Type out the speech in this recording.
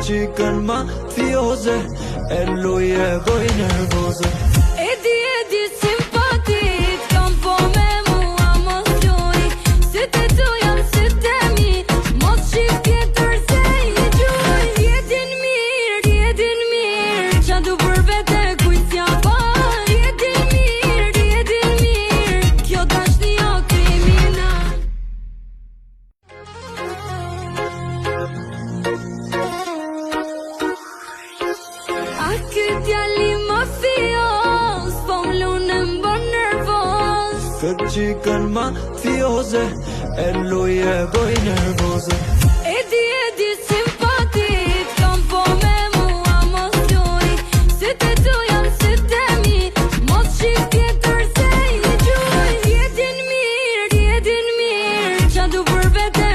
Chicken mafioze e lui e goj nervoze. Edi simpatik, kam po me mua mos loj. Se te tu jam se te mi, mos shif tjetër se I gjuj. Jetin mirë, qa du për vete kujt s'ja par. Jetin mirë, kjo dashni o kriminal. A ky djali mafios, po m'lune m'bon nervos. Këtë chicken mafioze e lui e goj nervoze. Edi simpatik, kam po me mua mos loj. Se te tu jam se te mi, mos shif tjetër se I gjuj. Jetin mirë, qa du për vete